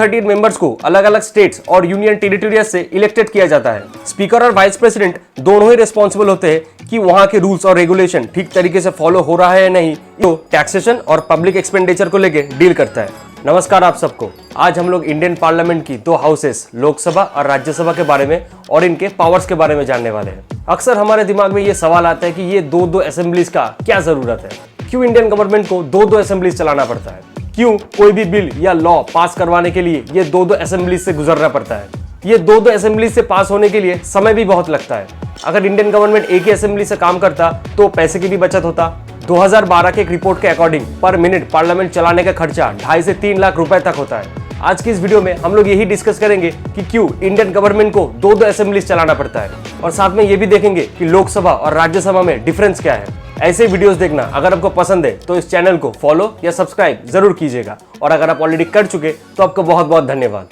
238 members को अलग अलग स्टेट्स और यूनियन टेरिटोरियस से इलेक्टेड किया जाता है। स्पीकर और वाइस प्रेसिडेंट दोनों ही रिस्पॉन्सिबल होते हैं कि वहां के रूल्स और रेगुलेशन ठीक तरीके से फॉलो हो रहा है या नहीं, तो टैक्सेशन और पब्लिक एक्सपेंडिचर को लेकर डील करता है। नमस्कार आप सबको। आज हम लोग इंडियन पार्लियामेंट की दो हाउसेस लोकसभा और राज्यसभा के बारे में और इनके पावर्स के बारे में जानने वाले हैं। अक्सर हमारे दिमाग में ये सवाल आता है कि ये दो असेंबलीज का क्या जरूरत है, क्यों इंडियन गवर्नमेंट को दो असेंबलीज चलाना पड़ता है, क्यों कोई भी बिल या लॉ पास करवाने के लिए ये दो असेंबलीज से गुजरना पड़ता है। ये दो असेंबलीज से पास होने के लिए समय भी बहुत लगता है। अगर इंडियन गवर्नमेंट एक ही असेंबली से काम करता तो पैसे की भी बचत होता। 2012 के एक रिपोर्ट के अकॉर्डिंग पर मिनट पार्लियामेंट चलाने का खर्चा 2.5 से 3 लाख रुपए तक होता है। आज की इस वीडियो में हम लोग यही डिस्कस करेंगे कि क्यों इंडियन गवर्नमेंट को दो असेंबलीज चलाना पड़ता है, और साथ में ये भी देखेंगे कि लोकसभा और राज्यसभा में डिफरेंस क्या है। ऐसे वीडियोस देखना अगर आपको पसंद है तो इस चैनल को फॉलो या सब्सक्राइब जरूर कीजिएगा, और अगर आप ऑलरेडी कर चुके तो आपको बहुत बहुत धन्यवाद।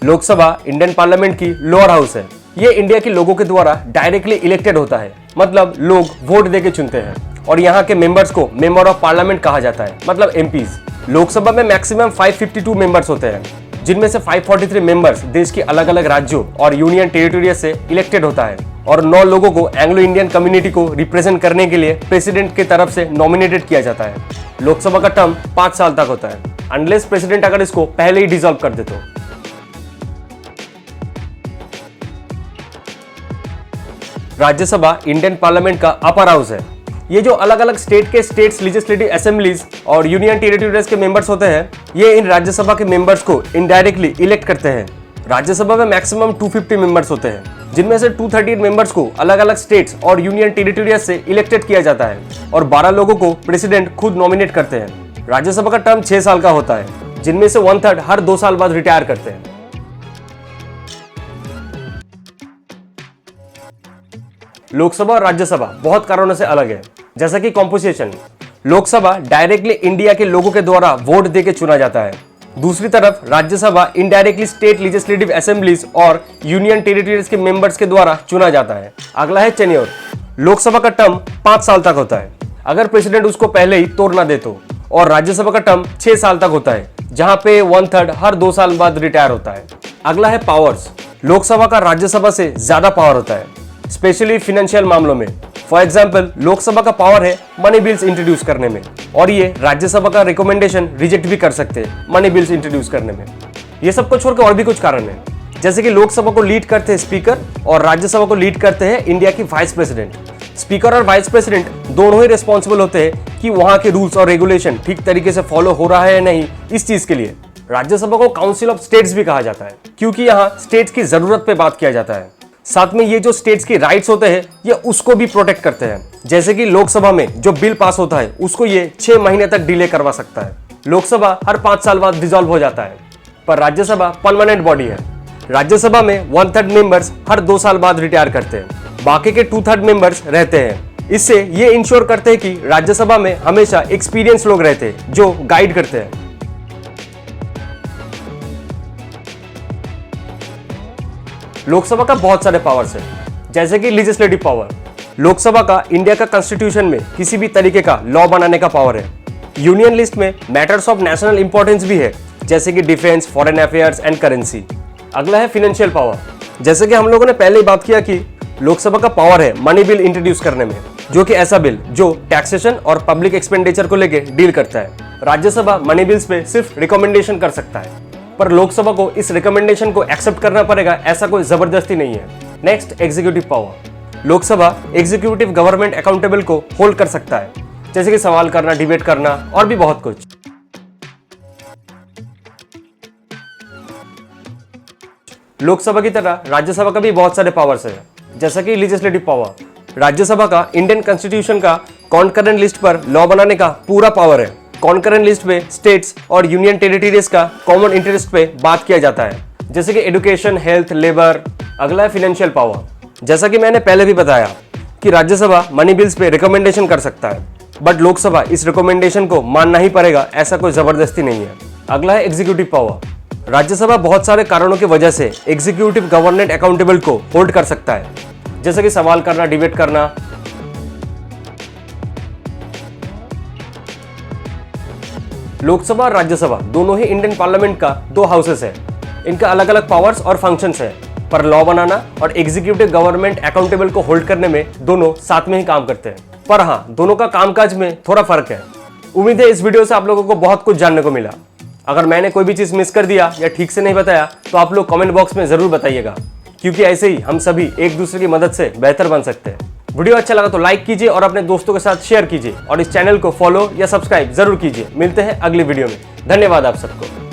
लोकसभा इंडियन पार्लियामेंट की लोअर हाउस है। ये इंडिया के लोगों के द्वारा डायरेक्टली इलेक्टेड होता है, मतलब लोग वोट देके चुनते हैं, और यहाँ के मेंबर्स को मेंबर ऑफ पार्लियामेंट कहा जाता है, मतलब एमपीज। लोकसभा में मैक्सिमम 552 मेंबर्स होते हैं, जिनमें से 543 मेंबर्स देश के अलग अलग राज्यों और यूनियन टेरिटोरियस से इलेक्टेड होता है, और 9 लोगों को एंग्लो इंडियन कम्युनिटी को रिप्रेजेंट करने के लिए प्रेसिडेंट के तरफ से नॉमिनेटेड किया जाता है। लोकसभा का टर्म 5 साल तक होता है, अनलेस प्रेसिडेंट अगर इसको पहले ही डिसॉल्व कर दे तो। राज्यसभा इंडियन पार्लियामेंट का अपर हाउस है। ये जो अलग अलग स्टेट के स्टेट्स लेजिस्लेटिव असेंबलीज और यूनियन टेरिटोरियस के मेंबर्स होते हैं, ये इन राज्यसभा के मेंबर्स को इनडायरेक्टली इलेक्ट करते हैं। राज्यसभा में मैक्सिमम 250 मेंबर्स होते हैं, जिनमें से 238 मेंबर्स को अलग अलग स्टेट्स और यूनियन टेरिटोरियस से इलेक्टेड किया जाता है, और 12 लोगों को प्रेसिडेंट खुद नॉमिनेट करते हैं। राज्यसभा का टर्म 6 साल का होता है, जिनमें से 1/3 हर 2 साल बाद रिटायर करते हैं। लोकसभा और राज्यसभा बहुत कारणों से अलग है, जैसा कि कॉम्पोजिशन। लोकसभा डायरेक्टली इंडिया के लोगों के द्वारा वोट देके चुना जाता है। दूसरी तरफ Rajya Sabha indirectly state legislative assemblies और यूनियन टेरिटोरियस के मेंबर्स के द्वारा चुना जाता है। अगला है टेन्योर। लोकसभा का टर्म 5 साल तक होता है, अगर प्रेसिडेंट उसको पहले ही तोड़ ना दे तो, और राज्यसभा का टर्म 6 साल तक होता है, जहां पे 1/3 हर 2 साल बाद रिटायर होता है। अगला है पावर्स। लोकसभा का राज्यसभा से ज्यादा पावर होता है, स्पेशली फाइनेंशियल मामलों में। फॉर एग्जाम्पल, लोकसभा का पावर है मनी बिल्स इंट्रोड्यूस करने में, और ये राज्यसभा का रिकमेंडेशन रिजेक्ट भी कर सकते हैं मनी बिल्स इंट्रोड्यूस करने में। ये सब को छोड़कर और भी कुछ कारण है, जैसे कि लोकसभा को लीड करते हैं स्पीकर और राज्यसभा को लीड करते हैं इंडिया की वाइस प्रेसिडेंट। स्पीकर और वाइस प्रेसिडेंट दोनों ही रिस्पॉन्सिबल होते हैं कि वहां के रूल्स और रेगुलेशन ठीक तरीके से फॉलो हो रहा है या नहीं, इस चीज के लिए। राज्यसभा को काउंसिल ऑफ स्टेट्स भी कहा जाता है, क्योंकि यहाँ स्टेट्स की जरूरत पे बात किया जाता है। साथ में ये जो स्टेट्स की राइट्स होते हैं, ये उसको भी प्रोटेक्ट करते हैं। जैसे कि लोकसभा में जो बिल पास होता है, उसको ये 6 महीने तक डिले करवा सकता है। लोकसभा हर 5 साल बाद डिसॉल्व हो जाता है, पर राज्यसभा परमानेंट बॉडी है। राज्यसभा में 1/3 मेंबर्स हर 2 साल बाद रिटायर करते हैं, बाकी के 2/3 मेंबर्स रहते हैं। इससे ये इंश्योर करते हैं कि राज्यसभा में हमेशा एक्सपीरियंस लोग रहते हैं जो गाइड करते हैं। लोकसभा का बहुत सारे पावर्स हैं, जैसे कि लेजिस्लेटिव पावर। लोकसभा का इंडिया का कॉन्स्टिट्यूशन में किसी भी तरीके का लॉ बनाने का पावर है। यूनियन लिस्ट में मैटर्स ऑफ नेशनल इंपॉर्टेंस भी है, जैसे कि defence, foreign affairs and currency. अगला है फाइनेंशियल पावर। जैसे कि हम लोगों ने पहले ही बात किया कि लोकसभा का पावर है मनी बिल इंट्रोड्यूस करने में, जो कि ऐसा बिल जो टैक्सेशन और पब्लिक एक्सपेंडिचर को लेकर डील करता है। राज्यसभा मनी बिल्स पे सिर्फ रिकमेंडेशन कर सकता है, पर लोकसभा को इस रिकमेंडेशन को एक्सेप्ट करना पड़ेगा, ऐसा कोई जबरदस्ती नहीं है। Next, executive power. Lok Sabha executive government accountable को होल्ड कर सकता है, जैसे कि सवाल करना, डिबेट करना और भी बहुत कुछ। लोकसभा की तरह राज्यसभा का भी बहुत सारे पावर्स है, जैसा कि लेजिस्लेटिव पावर। राज्यसभा का इंडियन कॉन्स्टिट्यूशन का कॉन्करेंट लिस्ट पर लॉ बनाने का पूरा पावर है। कॉन्करेंट लिस्ट में स्टेट्स और यूनियन टेरिटोरियस का कॉमन इंटरेस्ट पे बात किया जाता है, जैसे कि एजुकेशन, हेल्थ, लेबर। अगला है फाइनेंशियल पावर। जैसा कि मैंने पहले भी बताया कि राज्यसभा मनी बिल्स पे रिकमेंडेशन कर सकता है, बट लोकसभा इस रिकमेंडेशन को मानना ही पड़ेगा, ऐसा कोई जबरदस्ती नहीं है। अगला है एग्जीक्यूटिव पावर। राज्यसभा बहुत सारे कारणों की वजह से एग्जीक्यूटिव गवर्नमेंट अकाउंटेबल को होल्ड कर सकता है, जैसे कि सवाल करना, डिबेट करना। लोकसभा और राज्यसभा दोनों ही इंडियन पार्लियामेंट का दो हाउसेस है। इनका अलग अलग पावर्स और फंक्शंस है, पर लॉ बनाना और एग्जीक्यूटिव गवर्नमेंट अकाउंटेबल को होल्ड करने में दोनों साथ में ही काम करते हैं। पर हाँ, दोनों का कामकाज में थोड़ा फर्क है। उम्मीद है इस वीडियो से आप लोगों को बहुत कुछ जानने को मिला। अगर मैंने कोई भी चीज मिस कर दिया या ठीक से नहीं बताया तो आप लोग कमेंट बॉक्स में जरूर बताइएगा, क्योंकि ऐसे ही हम सभी एक दूसरे की मदद से बेहतर बन सकते हैं। वीडियो अच्छा लगा तो लाइक कीजिए और अपने दोस्तों के साथ शेयर कीजिए और इस चैनल को फॉलो या सब्सक्राइब जरूर कीजिए। मिलते हैं अगली वीडियो में। धन्यवाद आप सबको।